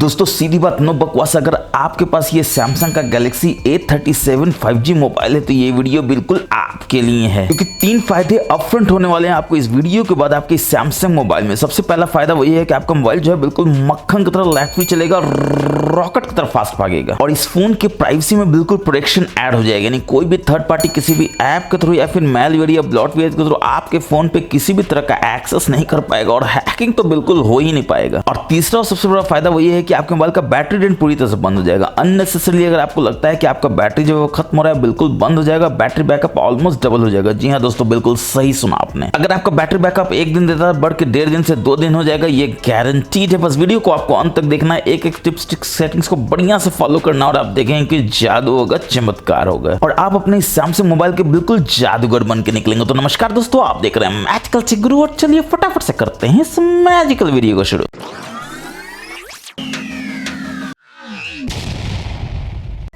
दोस्तों सीधी बात नो बकवास, अगर आपके पास ये सैमसंग का गैलेक्सी A37 5G मोबाइल है तो ये वीडियो बिल्कुल आपके लिए है, क्योंकि 3 फायदे अपफ्रंट होने वाले हैं आपको इस वीडियो के बाद आपके सैमसंग मोबाइल में। सबसे पहला फायदा वही है कि आपका मोबाइल जो है बिल्कुल मक्खन की तरह लैग फ्री चलेगा, रॉकेट की तरह फास्ट भागेगा, और इस फोन के प्राइवेसी में बिल्कुल प्रोटेक्शन ऐड हो जाएगा। यानी कोई भी थर्ड पार्टी किसी भी ऐप के थ्रू या फिर मैलवेयर या ब्लॉटवेयर के थ्रू आपके फोन पे किसी भी तरह का एक्सेस नहीं कर पाएगा, और हैकिंग तो बिल्कुल हो ही नहीं पाएगा। और तीसरा और सबसे बड़ा फायदा वही है कि आपके मोबाइल का बैटरी ड्रेन पूरी तरह से बंद हो जाएगा। अननेसेसरली अगर आपको लगता है कि आपका बैटरी जो है खत्म हो रहा है, बिल्कुल बंद हो जाएगा, बैटरी बैकअप ऑलमोस्ट डबल हो जाएगा। जी हाँ दोस्तों, बिल्कुल सही सुना आपने। अगर आपका बैटरी बैकअप एक दिन देता है, बढ़ के 1.5 दिन से 2 दिन हो जाएगा, ये गारंटीड है। बस वीडियो को आपको अंत तक देखना है, एक एक टिप्स सेटिंग्स को बढ़िया से फॉलो करना, और आप देखेंगे कि जादू होगा, चमत्कार होगा, और आप अपने सैमसंग मोबाइल के बिल्कुल जादूगर बन के निकलेंगे। तो नमस्कार दोस्तों, आप देख रहे हैं मैजिकल से गुरु, और चलिए फटाफट से करते हैं इस मैजिकल वीडियो को शुरू।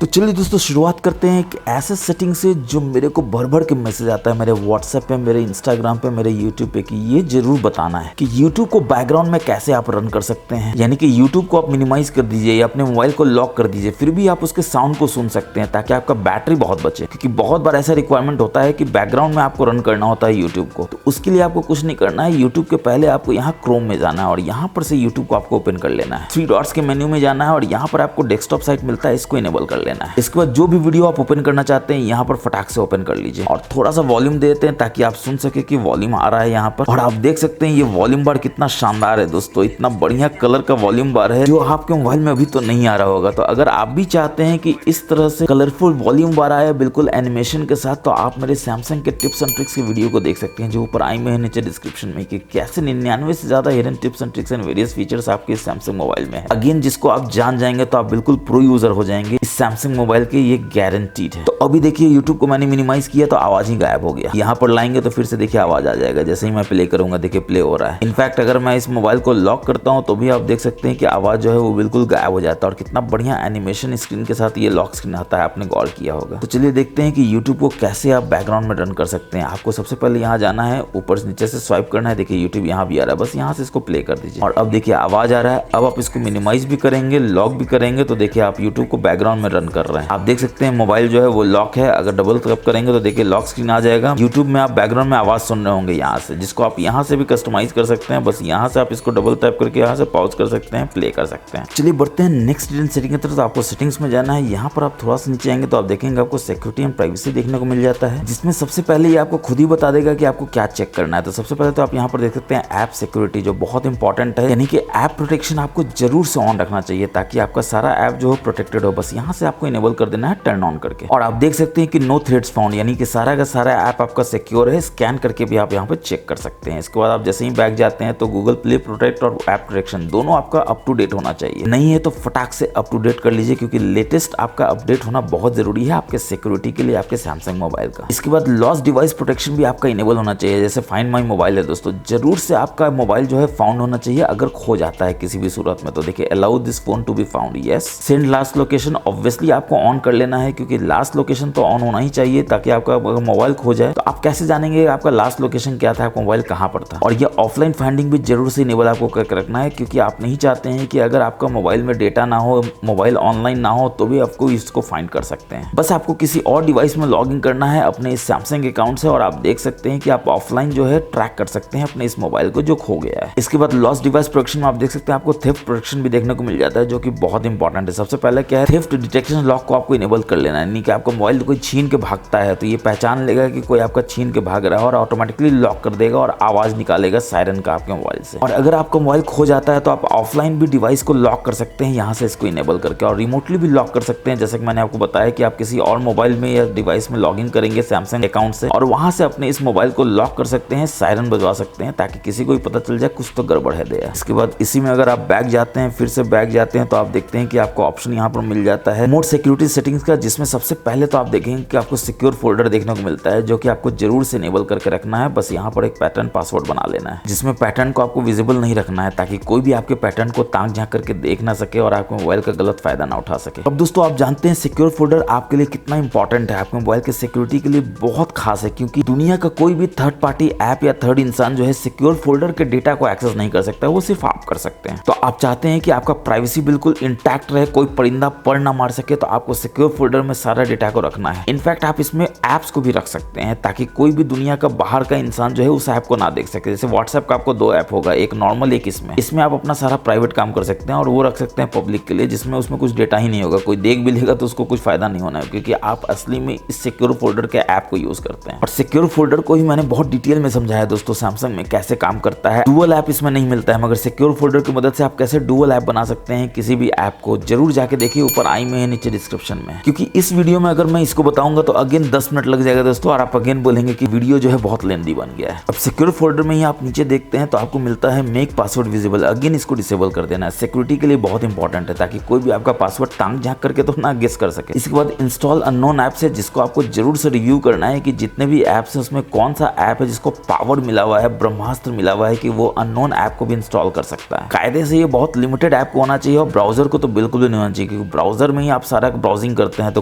तो चलिए दोस्तों शुरुआत करते हैं एक ऐसे सेटिंग से जो मेरे को भर भर के मैसेज आता है मेरे व्हाट्सएप पे, मेरे इंस्टाग्राम पे, मेरे यूट्यूब पे, कि ये जरूर बताना है कि यूट्यूब को बैकग्राउंड में कैसे आप रन कर सकते हैं। यानी कि यूट्यूब को आप मिनिमाइज कर दीजिए या अपने मोबाइल को लॉक कर दीजिए, फिर भी आप उसके साउंड को सुन सकते हैं ताकि आपका बैटरी बहुत बचे। क्योंकि बहुत बार ऐसा रिक्वायरमेंट होता है कि बैकग्राउंड में आपको रन करना होता है यूट्यूब को, तो उसके लिए आपको कुछ नहीं करना है। यूट्यूब के पहले आपको यहाँ क्रोम में जाना है और यहाँ पर से यूट्यूब को आपको ओपन कर लेना है। 3 डॉट्स के मेन्यू में जाना है और यहाँ पर आपको डेस्कटॉप साइट मिलता है, इसको इनेबल कर लेना है। इसके बाद जो भी वीडियो आप ओपन करना चाहते हैं यहाँ पर फटाक से ओपन कर लीजिए, और थोड़ा सा वॉल्यूम देते हैं ताकि आप सुन सके कि वॉल्यूम आ रहा है यहाँ पर। और आप देख सकते हैं ये वॉल्यूम बार कितना शानदार है दोस्तों, इतना बढ़िया कलर का वॉल्यूम बार है जो आपके मोबाइल में अभी तो नहीं आ रहा होगा। तो अगर आप भी चाहते हैं कि इस तरह से कलरफुल वॉल्यूम बार आए बिल्कुल एनिमेशन के साथ, तो आप मेरे सैमसंग के टिप्स एंड ट्रिक्स की वीडियो को देख सकते हैं जो ऊपर आई में है नीचे डिस्क्रिप्शन में, कि कैसे 99 से ज्यादा hidden tips and tricks and various features आपके सैमसंग मोबाइल में है। अगेन जिसको आप जान जाएंगे तो आप बिल्कुल प्रो यूजर हो जाएंगे इस सैमसंग मोबाइल के, ये गारंटीड है। तो अभी देखिए YouTube को मैंने मिनिमाइज किया तो आवाज ही गायब हो गया। यहाँ पर लाएंगे तो फिर से देखिए आवाज आ जाएगा, जैसे ही मैं प्ले करूंगा देखिए प्ले हो रहा है। इनफैक्ट अगर मैं इस मोबाइल को लॉक करता हूँ तो भी आप देख सकते हैं कि आवाज जो है वो बिल्कुल गायब हो जाता है, और कितना बढ़िया एनिमेशन स्क्रीन के साथ ये लॉक स्क्रीन आता है, आपने गौर किया होगा। तो चलिए देखते हैं कि YouTube को कैसे आप बैकग्राउंड में रन कर सकते हैं। आपको सबसे पहले यहाँ जाना है, ऊपर से नीचे से स्वाइप करना है, देखिए YouTube यहाँ भी आ रहा है, बस यहाँ से इसको प्ले कर दीजिए, और अब देखिए आवाज आ रहा है। अब आप इसको मिनिमाइज भी करेंगे, लॉक भी करेंगे, तो देखिए आप YouTube को बैकग्राउंड में रन कर रहे हैं। आप देख सकते हैं मोबाइल जो है वो लॉक है, अगर डबल टैप करेंगे तो देखिए लॉक स्क्रीन आ जाएगा। YouTube में आप बैकग्राउंड में आवाज सुन रहे होंगे यहाँ से, जिसको आप यहाँ से भी कस्टमाइज कर सकते हैं। बस यहाँ से आप इसको डबल टैप करके यहाँ से पॉज कर सकते हैं, प्ले कर सकते हैं। चलिए बढ़ते हैं नेक्स्ट सेटिंग की तरफ। तो आपको सेटिंग्स में जाना है, यहाँ पर आप थोड़ा सा नीचे आएंगे तो आप देखेंगे आपको सिक्योरिटी एंड प्राइवेसी देखने को मिल जाता है, जिसमें सबसे पहले ये आपको खुद ही बता देगा कि आपको क्या चेक करना है। तो सबसे पहले तो आप यहाँ पर देख सकते हैं ऐप सिक्योरिटी, जो बहुत इंपॉर्टेंट है। यानी कि ऐप प्रोटेक्शन आपको जरूर से ऑन रखना चाहिए ताकि आपका सारा ऐप जो है प्रोटेक्टेड हो। बस यहाँ से आपको इनेबल कर देना है टर्न ऑन करके, और आप देख सकते हैं कि नो थ्रेड्स फाउंड, यानी कि सारा का सारा ऐप आपका सिक्योर है। स्कैन करके भी आप यहाँ पे चेक कर सकते हैं। इसके बाद आप जैसे ही बैक जाते हैं तो गूगल प्ले प्रोटेक्ट और ऐप प्रोटेक्शन दोनों आपका अप टू डेट होना चाहिए। नहीं है तो फटाक से अप टू डेट कर लीजिए, क्योंकि लेटेस्ट आपका अपडेट होना बहुत जरूरी है आपके सिक्योरिटी के लिए, आपके सैमसंग मोबाइल का। इसके बाद लॉस्ट डिवाइस प्रोटेक्शन भी आपका इनेबल होना चाहिए। जैसे फाइंड माई मोबाइल है दोस्तों, जरूर से आपका मोबाइल जो है फाउंड होना चाहिए अगर खो जाता है किसी भी सूरत में। तो देखिए allow this phone to be found, yes. Send last location obviously आपको ऑन कर लेना है, क्योंकि लास्ट लोकेशन तो ऑन होना ही चाहिए, ताकि आपका मोबाइल खो जाए तो आप कैसे जानेंगे आपका लास्ट लोकेशन क्या था, आपका मोबाइल कहां पर था। और ये ऑफलाइन फाइंडिंग भी जरूर से इनेबल आपको करके रखना है, क्योंकि आप नहीं चाहते हैं कि अगर आपका मोबाइल में डेटा ना हो, मोबाइल ऑनलाइन ना हो, तो भी आपको इसको फाइंड कर सकते हैं। बस आपको किसी और डिवाइस में लॉग इन करना है अपने इस सैमसंग अकाउंट से, और आप देख सकते हैं कि आप ऑफलाइन जो है ट्रैक कर सकते हैं अपने इस मोबाइल को जो खो गया है। इसके बाद लॉस्ट डिवाइस प्रोटेक्शन में आप देख सकते हैं आपको थेफ्ट प्रोटेक्शन भी देखने को मिल जाता है, जो कि बहुत इंपॉर्टेंट है। सबसे पहले क्या है, थेफ्ट डिटेक्शन लॉक को आपको इनेबल कर लेना है। यानी कि आपका मोबाइल कोई छीन के भागता है तो ये पहचान लेगा कि कोई आपका छीन के भाग रहा है, और ऑटोमेटिकली लॉक कर देगा और आवाज निकालेगा सायरन का आपके मोबाइल से। और अगर आपका मोबाइल खो जाता है तो आप ऑफलाइन भी डिवाइस को लॉक कर सकते हैं यहाँ से इसको इनेबल करके, और रिमोटली भी लॉक कर सकते हैं। जैसे कि मैंने आपको बताया कि आप किसी और मोबाइल में या डिवाइस में लॉग इन करेंगे सैमसंग अकाउंट से, और वहां से अपने इस मोबाइल को लॉक कर सकते हैं, सायरन बजवा सकते हैं, ताकि किसी को भी पता चल जाए कुछ तो गड़बड़ है इसके बाद इसी में अगर आप बैक जाते हैं, फिर से बैक जाते हैं, तो आप देखते हैं कि आपको ऑप्शन यहाँ पर मिल जाता है मोड सिक्योरिटी सेटिंग्स का, जिसमें सबसे पहले तो आप देखेंगे कि आपको सिक्योर फोल्डर देखने को मिलता है, जो कि आपको जरूर से इनेबल करके रखना है। बस यहाँ पर एक पैटर्न पासवर्ड बना लेना है, जिसमें पैटर्न को आपको विजिबल नहीं रखना है, ताकि कोई भी आपके पैटर्न को ताक झांक करके देख ना सके और आपके मोबाइल का गलत फायदा ना उठा सके। अब दोस्तों आप जानते हैं सिक्योर फोल्डर आपके लिए कितना इंपॉर्टेंट है, आपके मोबाइल के सिक्योरिटी के लिए बहुत खास है, क्योंकि दुनिया का कोई भी थर्ड पार्टी ऐप या थर्ड इंसान जो है सिक्योर फोल्डर के डेटा को एक्सेस नहीं कर सकता, वो सिर्फ आप कर सकते हैं। तो आप चाहते हैं कि आपका प्राइवेसी बिल्कुल इंटैक्ट रहे, कोई परिंदा पर ना मार सके, तो आपको सिक्योर फोल्डर में सारा डेटा को रखना है। इनफैक्ट आप इसमें एप्स को भी रख सकते हैं, ताकि कोई भी दुनिया का बाहर का इंसान जो है उस ऐप को ना देख सके। जैसे व्हाट्सएप का आपको 2 ऐप होगा, एक नॉर्मल एक इसमें आप अपना सारा प्राइवेट काम कर सकते हैं, और वो रख सकते हैं पब्लिक के लिए, जिसमें उसमें कुछ डेटा ही नहीं होगा। कोई देख भी लेगा तो उसको कुछ फायदा नहीं होना है, क्योंकि आप असली में इस सिक्योर फोल्डर के ऐप को यूज करते हैं। और सिक्योर फोल्डर को ही मैंने बहुत डिटेल में समझाया दोस्तों सैमसंग में कैसे काम करता है। डुअल ऐप इसमें नहीं मिलता है, मगर सिक्योर फोल्डर की मदद से आप कैसे डुअल ऐप बना सकते हैं किसी भी ऐप को, जरूर जाके देखिए, ऊपर आई में है, नीचे डिस्क्रिप्शन में। क्योंकि इस वीडियो में अगर मैं इसको बताऊंगा तो अगेन 10 मिनट लग जाएगा दोस्तों, और आप अगेन बोलेंगे कि वीडियो जो है बहुत लेंदी बन गया है। अब सिक्योर फोल्डर में ही आप नीचे देखते हैं तो आपको मिलता है मेक पासवर्ड विजिबल। अगेन इसको डिसेबल कर देना है, सिक्योरिटी के लिए बहुत इंपॉर्टेंट है, ताकि कोई भी आपका पासवर्ड ताक झांक करके तो ना गेस कर सके। इसके बाद इंस्टॉल अननोन ऐप्स है, जिसको आपको जरूर से रिव्यू करना है कि जितने भी ऐप्स हैं उसमें कौन सा ऐप है जिसको पावर मिला हुआ है, ब्रह्मास्त्र मिला हुआ है कि वो अननोन ऐप को भी इंस्टॉल कर सकता है। कायदे से ये बहुत लिमिटेड ऐप को होना चाहिए, और ब्राउजर को तो बिल्कुल भी नहीं होना चाहिए, क्योंकि ब्राउजर में ही आप सारा ब्राउजिंग करते हैं, तो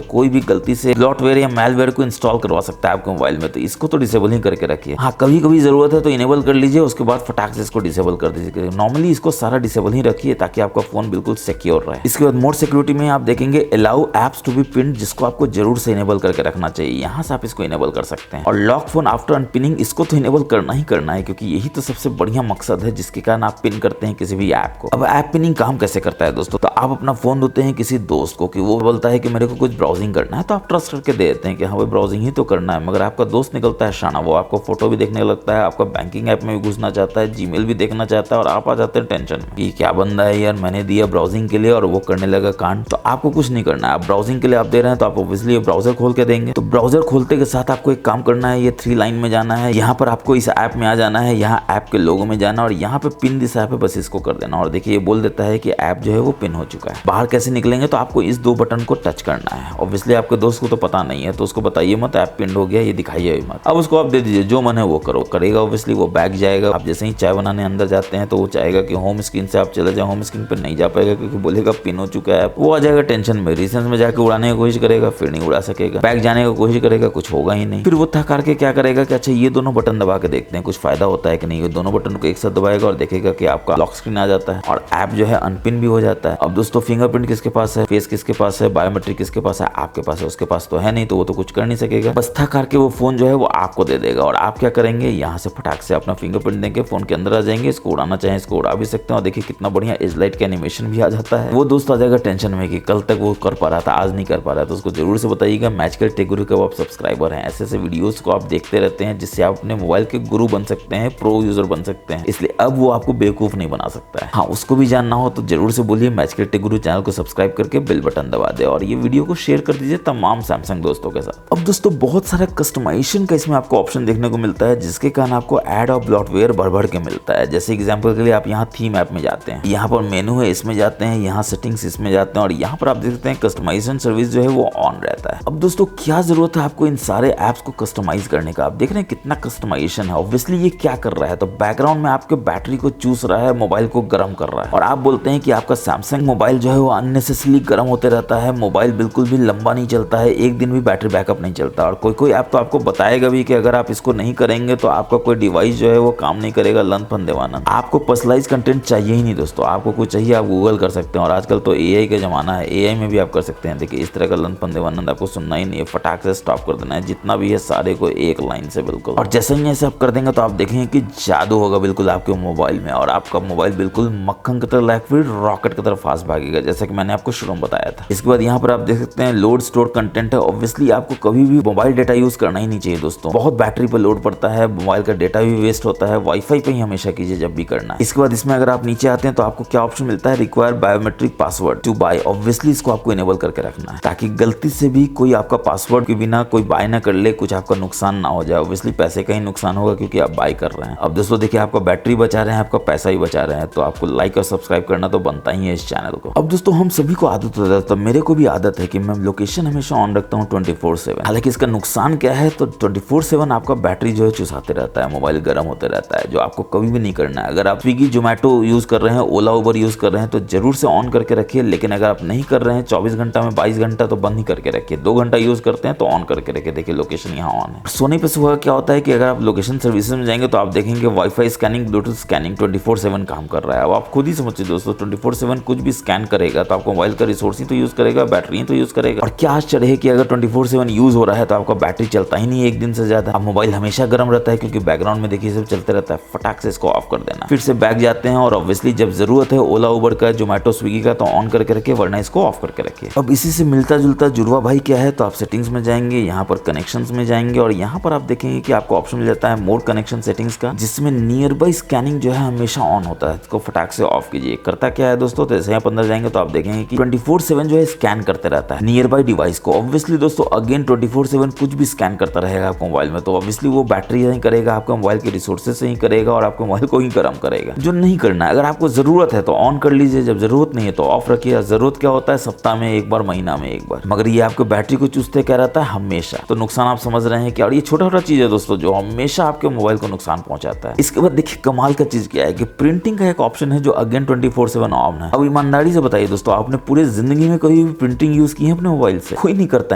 कोई भी गलती से ब्लॉटवेयर या मैलवेयर को इंस्टॉल करवा सकता है आपके मोबाइल में। तो इसको तो डिसेबल ही करके रखिए। हाँ, कभी कभी जरूरत है तो इनेबल कर लीजिए, उसके बाद फटाक से इसको डिसेबल कर दीजिए। नॉर्मली इसको सारा डिसेबल ही रखिए, ताकि आपका फोन बिल्कुल सिक्योर रहे। इसके बाद मोर सिक्योरिटी में आप देखेंगे allow apps to be pinned, जिसको आपको जरूर से इनेबल करके रखना चाहिए। यहाँ से आप इसको इनेबल कर सकते हैं। और लॉक फोन आफ्टर अनपिनिंग, इसको तो इनेबल करना ही करना है, क्योंकि यही तो सबसे बढ़िया मकसद है जिसके कारण आप पिन करते हैं किसी भी ऐप को। अब ऐप पिनिंग काम कैसे करता है दोस्तों, तो आप अपना फोन देते हैं किसी दोस्त को कि वो बोलता है कि मेरे को कुछ ब्राउजिंग करना है, तो आप ट्रस्ट करके दे देते हैं कि हाँ भाई ब्राउजिंग ही तो करना है। मगर आपका दोस्त निकलता है शाना, वो आपको फोटो भी देखने लगता है, आपका बैंकिंग ऐप में भी घुसना चाहता है, जीमेल भी देखना चाहता है, और आप आ जाते हैं टेंशन में कि क्या बंदा है यार, मैंने दिया ब्राउजिंग के लिए और वो करने लगा कांड। तो आपको कुछ नहीं करना है, आप ब्राउजिंग के लिए आप दे रहे हैं तो आप ऑब्वियसली ब्राउजर खोल के देंगे। तो ब्राउजर खोलते के साथ आपको एक काम करना है, ये 3 लाइन में जाना है, यहाँ पर आपको इस ऐप में आ जाना है, यहाँ ऐप के लोगो में जाना, और यहाँ पे पिन दिस ऐप है, बस इसको कर देना। और देखिए ये बोल देता है कि ऐप जो है वो पिन हो चुका है। बाहर कैसे निकलेंगे, तो आपको इस 2 बटन को टच करना है। ऑब्वियसली आपके दोस्त को तो पता नहीं है, तो उसको बताइए मत ऐप पिन हो गया, ये दिखाइए मत। अब उसको आप दे दीजिए, जो मन है वो करो, करेगा ऑब्वियसली, वो बैग जाएगा। आप जैसे ही चाय बनाने अंदर जाते हैं तो वो चाहेगा कि होम स्क्रीन से आप चले जाए, होम स्क्रीन पर नहीं जा पाएगा, क्योंकि बोलेगा पिन हो चुका है। वो आ जाएगा टेंशन में, रिसेंस में जाकर उड़ाने की कोशिश करेगा, फिर नहीं उड़ा सकेगा। बैग जाने की कोशिश करेगा, कुछ होगा ही नहीं। फिर वो थक करके क्या करेगा कि अच्छा ये दोनों बटन दबा के देखते हैं कुछ फायदा होता है कि नहीं। ये दोनों बटन को एक साथ दबाएगा और देखेगा कि आपका लॉक स्क्रीन आ जाता है और ऐप जो है अनपिन भी हो जाता है। अब दोस्तों फिंगरप्रिंट किसके पास है, फेस किसके पास है, बायोमेट्रिक किसके पास है, आपके पास है। उसके पास तो है नहीं, तो वो तो कुछ कर नहीं सकेगा। बस थक करके वो फोन जो है वो आपको दे देगा, और आप क्या करेंगे, यहाँ से फटाक से अपना फिंगरप्रिंट देंगे, फोन के अंदर आ जाएंगे। इसको उड़ाना चाहें इसको उड़ा भी सकते हैं, और देखिए कितना बढ़िया एज लाइट का एनिमेशन भी आ जाता है। वो दोस्त आ जाएगा टेंशन में कि कल तक वो कर पा रहा था, आज नहीं कर पा रहा, तो उसको जरूर से बताइएगा। मैजिकल टेक गुरु के आप सब्सक्राइबर हैं, ऐसे ऐसे वीडियोस को आप देखते रहते हैं, जिससे आप अपने मोबाइल के गुरु बन सकते हैं, प्रो यूजर बन सकते हैं। इसलिए अब वो आपको बेवकूफ नहीं बना सकता है। हाँ, उसको भी जानना हो तो जरूर से बोलिए, मैजिकल टेक गुरु चैनल को सब्सक्राइब करके बेल बटन दबा दे, और ये वीडियो को शेयर कर दीजिए तमाम सैमसंग दोस्तों के साथ। अब दोस्तों बहुत सारा कस्टमाइजेशन का इसमें आपको ऑप्शन देखने को मिलता है, जिसके कारण आपको ऐड और ब्लॉटवेयर भर के मिलता है। जैसे एग्जांपल के लिए आप यहाँ थीम ऐप में जाते हैं, यहाँ पर मेनू है इसमें जाते हैं, यहाँ सेटिंग्स इसमें जाते हैं, और यहाँ पर आप देख सकते हैं कस्टमाइजेशन सर्विस जो है वो ऑन रहता है। अब दोस्तों क्या जरूरत है आपको इन सारे ऐप्स को कस्टमाइज करने का, आप देख रहे हैं कितना कस्टमाइजेशन है। ऑब्वियसली ये क्या कर रहा है, तो बैकग्राउंड में आपके बैटरी को चूस रहा है, मोबाइल को गर्म कर रहा है, और आप बोलते हैं कि आपका सैमसंग मोबाइल जो है वो अननेसेसरली गर्म होते रहता है, मोबाइल बिल्कुल भी लंबा नहीं चलता है, एक दिन भी बैटरी बैकअप नहीं चलता। और कोई ऐप तो आपको बताएगा भी कि अगर आप इसको नहीं करेंगे तो आपका कोई डिवाइस जो है वो काम नहीं करेगा, लन फन देवाना। आपको पर्सनलाइज कंटेंट चाहिए ही नहीं दोस्तों, आपको कुछ चाहिए आप गूगल कर सकते हैं, और आजकल तो एआई का जमाना है, एआई में भी आप कर सकते हैं। देखिए इस तरह का लन फन देवानंद आपको सुनना ही नहीं है, फटाक से स्टॉप कर देना है, जितना भी है सारे को एक लाइन से बिल्कुल। और जैसे ही ऐसे आप कर देंगे तो आप देखेंगे कि जादू होगा बिल्कुल आपके मोबाइल में, और आपका मोबाइल बिल्कुल मक्खन की तरह लाइक फिर रॉकेट की तरह फास्ट भागेगा, जैसे कि मैंने आपको शुरू में बताया था। इसके बाद यहाँ पर आप देख सकते हैं लोड स्टोर कंटेंट है। ऑब्वियसली आपको कभी भी मोबाइल डेटा यूज करना ही नहीं चाहिए दोस्तों, बहुत बैटरी पर लोड पड़ता है, मोबाइल का डेटा भी वेस्ट होता है। वाईफाई पे ही हमेशा कीजिए जब भी करना है। इसके बाद इसमें अगर आप नीचे आते हैं तो आपको क्या ऑप्शन मिलता है, require biometric password to buy. Obviously इसको आपको इनेबल करके रखना है, ताकि गलती से भी कोई आपका पासवर्ड के बिना कोई बाय ना कर ले, कुछ आपका नुकसान ना हो जाए। ऑब्वियसली पैसे का ही नुकसान होगा क्योंकि आप बाय कर रहे हैं। अब दोस्तों देखिए आपका बैटरी बचा रहे हैं, आपका पैसा ही बचा रहे हैं, तो आपको लाइक और सब्सक्राइब करना तो बनता ही है इस चैनल को। अब दोस्तों हम सभी को आदत होता है, तो मेरे को भी आदत है कि मैं लोकेशन हमेशा ऑन रखता हूँ 24/7। हालांकि इसका नुकसान क्या है, तो 24/7 आपका बैटरी जो है चुसाते रहता है, मोबाइल गर्म होते रहता है, जो आपको कभी भी नहीं करना है। अगर आप स्विगी जोमेटो यूज कर रहे हैं, ओला उबर यूज कर रहे हैं, तो जरूर से ऑन करके रखिए। लेकिन अगर आप नहीं कर रहे हैं 24 घंटा में 22 घंटा, तो बंद ही करके रखिए। 2 घंटा यूज करते हैं तो ऑन करके रखिए, देखिए लोकेशन यहाँ ऑन है। सोने पे सुबह क्या होता है कि अगर आप लोकेशन सर्विसेज में जाएंगे तो आप देखेंगे वाईफाई स्कैनिंग, ब्लूटूथ स्कैनिंग 24/7 काम कर रहा है। अब आप खुद ही समझिए दोस्तों, 24/7 कुछ भी स्कैन करेगा तो आपको मोबाइल का रिसोर्स ही तो यूज करेगा, बैटरी ही तो यूज करेगा। और क्या आश्चर्य है कि अगर 24/7 यूज हो रहा है तो आपका बैटरी चलता ही नहीं है एक दिन से ज्यादा। अब मोबाइल हमेशा गर्म रहता है क्योंकि बैकग्राउंड में देखिए सब चलते रहता है। फटाक से इसको ऑफ कर देना, फिर से बैक जाते हैं और ऑब्वियसली जब जरूरत है ओला उबर का, जोमेटो स्विगी का, तो ऑन करके रखिए, वरना इसको ऑफ करके रखिए। अब इसी से मिलता जुलता जुड़वा भाई क्या है, तो आप सेटिंग्स में जाएंगे, यहाँ पर कनेक्शंस में जाएंगे और यहाँ पर आप देखेंगे कि आपको ऑप्शन मिल जाता है मोर कनेक्शन सेटिंग्स का, जिसमें नियर बाई स्कैनिंग जो है हमेशा ऑन होता है। इसको फटाक से ऑफ कीजिए। करता क्या है दोस्तों, तो जैसे आप अंदर जाएंगे तो आप देखेंगे कि 24/7 जो है स्कैन करते रहता है नियर बाई डिवाइस को। ऑब्वियसली दोस्तों अगेन 24/7 कुछ भी स्कैन करता रहेगा आपको मोबाइल में, तो ऑब्वियसली वो बैटरी ही करेगा, आपके मोबाइल के रिसोर्सेज से ही करेगा और आपके मोबाइल को ही गर्म करेगा। जो नहीं करना है, अगर आपको जरूरत है तो ऑन कर लीजिए, जब जरूरत नहीं है तो ऑफ रखिए। जरूरत क्या होता है, सप्ताह में एक बार, महीना में एक बार, मगर ये आपके बैटरी को चूसते क्या रहता है हमेशा। तो नुकसान आप समझ रहे हैं कि, और ये छोटा छोटा चीज है दोस्तों जो हमेशा आपके मोबाइल को नुकसान पहुंचाता है। इसके बाद देखिए कमाल का चीज क्या है कि प्रिंटिंग का एक ऑप्शन है जो अगेन 24/7 ऑन है। अब ईमानदारी से बताइए दोस्तों, आपने पूरे जिंदगी में कभी भी प्रिंटिंग यूज की है अपने मोबाइल से? कोई नहीं करता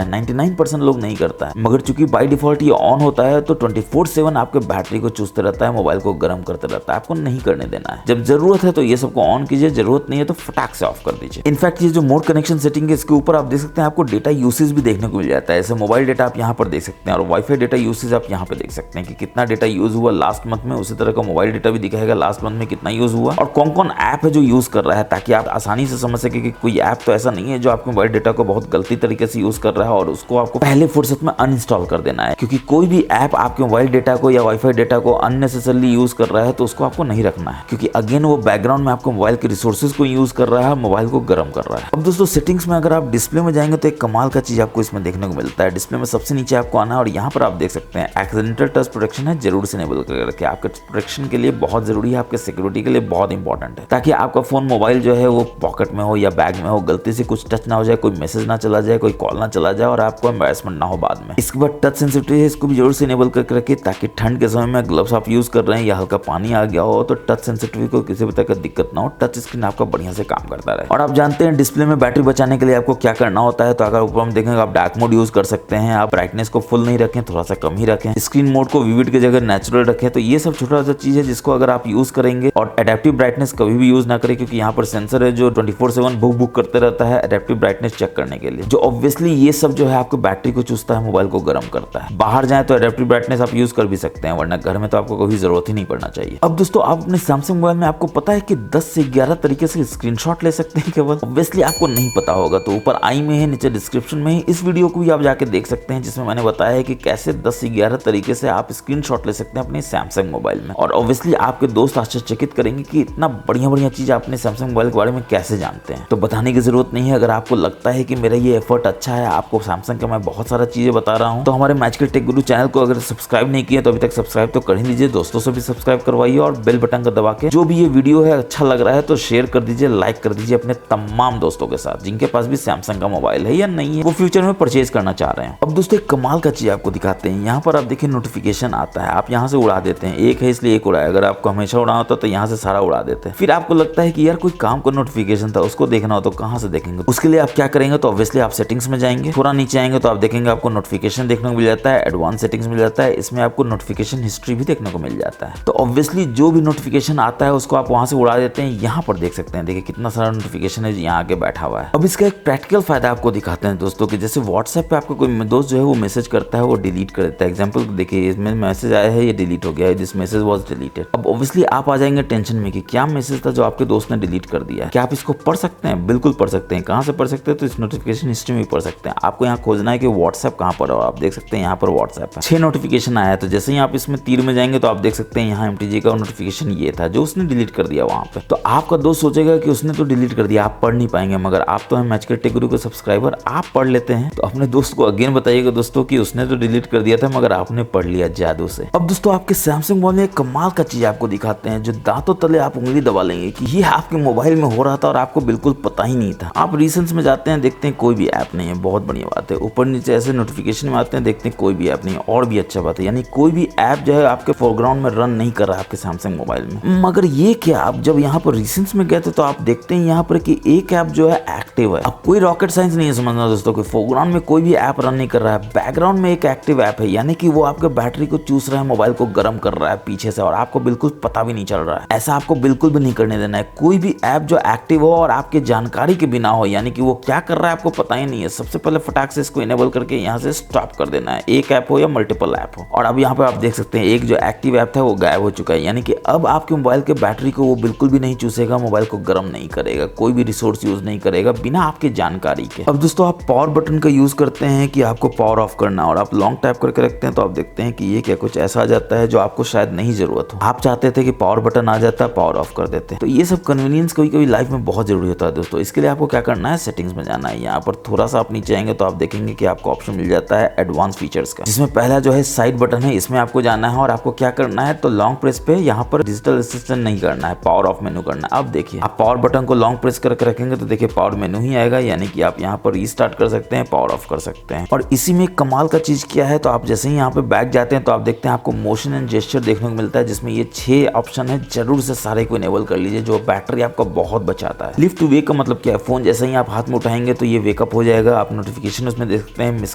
है, 99% लोग नहीं करता है। मगर चूंकि बाय डिफॉल्ट ये ऑन होता है तो 24/7 आपके बैटरी को चूसते रहता है, मोबाइल को गर्म करते रहता है। आपको नहीं करने देना है। जब जरूरत है तो ये सबको ऑन कीजिए, जरूरत नहीं है तो फटाक से ऑफ कर दीजिए। इनफैक्ट ये जो मोड कनेक्शन सेटिंग है, इसके ऊपर आप देख सकते हैं आपको डेटा यूसेज भी देखने को मिल जाता है। जैसे मोबाइल डेटा आप यहाँ पर देख सकते हैं और वाईफाई डेटा यूसेज आप यहाँ पे देख सकते हैं कि कितना डेटा यूज हुआ लास्ट मंथ में। उसी तरह का मोबाइल डेटा भी दिखाएगा लास्ट मंथ में कितना यूज हुआ और कौन कौन ऐप है जो यूज कर रहा है, ताकि आप आसानी से समझ सके कि कोई ऐप तो ऐसा नहीं है जो आपके मोबाइल डेटा को बहुत गलती तरीके से यूज कर रहा है और उसको आपको पहले फुर्सत में अनइंस्टॉल कर देना है। क्योंकि कोई भी ऐप आपके मोबाइल डेटा को या वाईफाई डेटा को अननेसेसरली यूज कर रहा है तो उसको आपको नहीं रखना है, क्योंकि अगेन वो बैकग्राउंड में आपको मोबाइल के रिसोर्सेज को यूज कर रहा है, मोबाइल को गर्म कर रहा है। अब दोस्तों सेटिंग्स में अगर आप डिस्प्ले में जाएंगे तो एक कमाल का चीज आपको इसमें देखने को मिलता है। डिस्प्ले में सबसे नीचे आपको आना है और यहाँ पर आप देख सकते हैं एक्सीडेंटल टच प्रोटेक्शन है, जरूर से इनेबल करके रखिए। आपके प्रोटेक्शन के लिए बहुत जरूरी है, आपके सिक्योरिटी के लिए बहुत इंपॉर्टेंट है, ताकि आपका फोन मोबाइल जो है वो पॉकेट में हो या बैग में हो, गलती से कुछ टच ना हो जाए, कोई मैसेज ना चला जाए, कोई कॉल ना चला जाए और आपको एम्बैरेसमेंट ना हो बाद में। इसके बाद टच सेंसिटिविटी है, इसको भी जरूर से इनेबल करके रखिए, ताकि ठंड के समय में ग्लव्स आप यूज कर रहे हैं या हल्का पानी आ गया हो तो टच सेंसिटिविटी को किसी भी तरह की दिक्कत ना हो, टच स्क्रीन आपका बढ़िया से काम करता रहे। और आप जानते हैं डिस्प्ले में बैटरी बचाने के लिए आपको क्या करना होता है, तो अगर ऊपर हम देखेंगे आप डार्क मोड यूज कर सकते हैं, आप ब्राइटनेस को फुल नहीं रखें, थोड़ा सा कम ही रखें, स्क्रीन मोड को विविड की जगह नेचुरल रखें। तो ये सब छोटा सा चीज है जिसको अगर आप यूज करेंगे, और एडेप्टिव ब्राइटनेस कभी भी यूज ना करें, क्योंकि यहाँ पर सेंसर है जो 24/7 बुक करते रहता है एडेप्टिव ब्राइटनेस चेक करने के लिए, जो ऑब्वियसली ये सब जो है आपको बैटरी को चूसता है, मोबाइल को गर्म करता है। बाहर जाए तो एडेप्टिव ब्राइटनेस आप यूज कर भी सकते हैं, वरना घर में तो आपको कभी जरूरत ही नहीं पड़ना चाहिए। अब दोस्तों आप अपने सैमसंग मोबाइल में आपको पता है कि 10 से 11 तरीके से स्क्रीनशॉट ले सकते हैं केवल। ऑब्वियसली आपको नहीं पता होगा तो ऊपर आई में है, नीचे डिस्क्रिप्शन में है, इस वीडियो को भी आप जाके देख सकते हैं, जिसमें मैंने बताया है कि कैसे 10 से 11 तरीके से आप स्क्रीनशॉट ले सकते हैं अपने सैमसंग मोबाइल में। और ऑब्वियसली आपके दोस्त आश्चर्यचकित करेंगे कि इतना बढ़िया चीज आप अपने सैमसंग मोबाइल के बारे में कैसे जानते हैं। तो बताने की जरूरत नहीं है। अगर आपको लगता है कि मेरा ये एफर्ट अच्छा है, आपको सैमसंग का मैं बहुत सारा चीजें बता रहा हूँ, तो हमारे मैजिकल टेक गुरु चैनल को अगर सब्सक्राइब नहीं किया तो अभी तक सब्सक्राइब तो कर ही लीजिए, दोस्तों से भी सब्सक्राइब करवाइए और बेल बटन का दबा के जो भी ये वीडियो है अच्छा लग रहा है तो शेयर कर दीजिए, लाइक कर दीजिए अपने तमाम दोस्तों के साथ जिनके पास भी सैमसंग का मोबाइल है या नहीं है, वो फ्यूचर में परचेज करना चाह रहे हैं। अब दोस्तों एक कमाल का चीज आपको दिखाते हैं। यहाँ पर आप देखिए नोटिफिकेशन आता है, आप यहाँ से उड़ा देते हैं, एक है इसलिए एक उड़ाए, अगर आपको हमेशा उड़ाना होता तो यहाँ से सारा उड़ा देते हैं। फिर आपको लगता है कि यार कोई काम का नोटिफिकेशन था उसको देखना हो तो कहाँ से देखेंगे, उसके लिए आप क्या करेंगे, तो ऑब्वियसली आप सेटिंग्स में जाएंगे, थोड़ा नीचे आएंगे तो आप देखेंगे आपको नोटिफिकेशन देखने को मिल जाता है, एडवांस सेटिंग्स मिल जाता है, इसमें आपको नोटिफिकेशन हिस्ट्री भी देखने को मिल जाता है। तो ऑब्वियसली जो भी नोटिफिकेशन आता है उसको आप वहां से उड़ा देते हैं। यहाँ पर देख सकते हैं, देखिए कितना सारा नोटिफिकेशन है यहाँ आगे बैठा हुआ है। अब इसका एक प्रैक्टिकल फायदा आपको दिखाते हैं दोस्तों कि जैसे व्हाट्सएप पे आपको कोई दोस्त जो है वो मैसेज करता है, वो डिलीट कर देता है। एग्जाम्पल देखिए, इसमें मैसेज आया है, ये डिलीट हो गया है, दिस मैसेज वाज डिलीटेड। अब ऑब्वियसली आप आ जाएंगे टेंशन में कि क्या मैसेज था जो आपके दोस्त ने डिलीट कर दिया। क्या आप इसको पढ़ सकते हैं? बिल्कुल पढ़ सकते हैं। कहाँ से पढ़ सकते हैं? तो इस नोटिफिकेशन हिस्ट्री में पढ़ सकते हैं। आपको यहाँ खोजना है कि व्हाट्सएप कहाँ पर है, आप देख सकते हैं यहाँ पर व्हाट्सएप है, 6 नोटिफिकेशन आया है। तो जैसे ही आप इसमें तीर में जाएंगे तो आप देख सकते हैं यहाँ MTG का नोटिफिकेशन ये था जो उसने डिलीट कर दिया वहां पे। तो आपका दोस्त सोचेगा कि उसने तो डिलीट कर दिया, आप पढ़ नहीं पाएंगे, मगर आप तो हैं मैजिकल टेक गुरु के सब्सक्राइबर, आप पढ़ लेते हैं। तो अपने दोस्त को अगेन बताइएगा दोस्तों कि उसने तो डिलीट कर दिया था मगर आपने पढ़ लिया जादू से। अब दोस्तों आपके सैमसंग मोबाइल में एक कमाल का चीज आपको दिखाते हैं, जो दांतों तले आप उंगली दबा लेंगे कि ये आपके मोबाइल में हो रहा था और आपको बिल्कुल पता ही नहीं था। आप रीसेंट में जाते हैं, देखते हैं कोई भी ऐप नहीं है, बहुत बढ़िया बात है। ऊपर नीचे ऐसे नोटिफिकेशन में आते हैं, देखते हैं कोई भी ऐप नहीं है, और भी अच्छा बात है। यानी कोई भी ऐप जो है आपके फोरग्राउंड में रन नहीं कर रहा है आपके सैमसंग मोबाइल में। मगर ये क्या, आप जब यहाँ पर रिसेंट्स में गए थे तो आप देखते हैं यहाँ पर कि एक ऐप जो है एक्टिव है। अब कोई रॉकेट साइंस नहीं है समझना दोस्तों, कोई फोरग्राउंड में कोई भी ऐप रन नहीं कर रहा है, बैकग्राउंड में एक एक्टिव ऐप है, यानी कि वो आपके बैटरी को चूस रहा है, मोबाइल को गर्म कर रहा है पीछे से, और आपको बिल्कुल पता भी नहीं चल रहा है। ऐसा आपको बिल्कुल भी नहीं करने देना है। कोई भी ऐप जो एक्टिव हो और आपके जानकारी के बिना हो, यानी कि वो क्या कर रहा है आपको पता ही नहीं है, सबसे पहले फटाक से इसको इनेबल करके यहाँ से स्टॉप कर देना है, एक ऐप हो या मल्टीपल ऐप हो। और अब यहाँ पे आप देख सकते हैं एक जो एक्टिव ऐप था वो गायब हो चुका है, यानी कि अब आपके मोबाइल के बैटरी को वो बिल्कुल भी नहीं चूसेगा, मोबाइल को गर्म नहीं करेगा, कोई भी रिसोर्स यूज नहीं करेगा बिना आपके जानकारी के। अब दोस्तों आप पावर बटन का यूज करते हैं कि आपको पावर ऑफ करना, और आप लॉन्ग टैप करके रखते हैं तो आप देखते हैं कि ये क्या कुछ ऐसा आ जाता है जो आपको शायद नहीं जरूरत हो। आप चाहते थे कि पावर बटन आ जाता, पावर ऑफ कर देते। तो ये सब कन्वीनियंस कभी कभी लाइफ में बहुत जरूरी होता है दोस्तों। इसके लिए आपको क्या करना है, सेटिंग्स में जाना है। यहाँ पर थोड़ा सा आप नीचे आएंगे तो आप देखेंगे कि आपको ऑप्शन मिल जाता है एडवांस फीचर्स का, जिसमें पहला जो है साइड बटन है, इसमें आपको जाना है और आपको क्या करना है, तो लॉन्ग प्रेस पे यहाँ पर डिजिटल असिस्टेंट नहीं करना है, पावर ऑफ मेनू करना है। अब देखिए आप पावर बटन को लॉन्ग प्रेस करके रखेंगे तो देखिए पावर मेनू ही आएगा, यानी कि आप यहाँ पर रीस्टार्ट कर सकते हैं, पावर ऑफ कर सकते हैं। और इसी में कमाल का चीज क्या है, तो आप जैसे ही यहाँ पे बैक जाते हैं तो आप देखते हैं आपको मोशन एंड जेस्चर देखने को मिलता है, जिसमें ये 6 ऑप्शन है, जरूर से सारे को इनेबल कर लीजिए, जो बैटरी आपका बहुत बचाता है। लिफ्ट टू वेक का मतलब क्या है, फोन जैसे ही आप हाथ में उठाएंगे तो ये वेकअप हो जाएगा, आप नोटिफिकेशन उसमें देख सकते हैं, मिस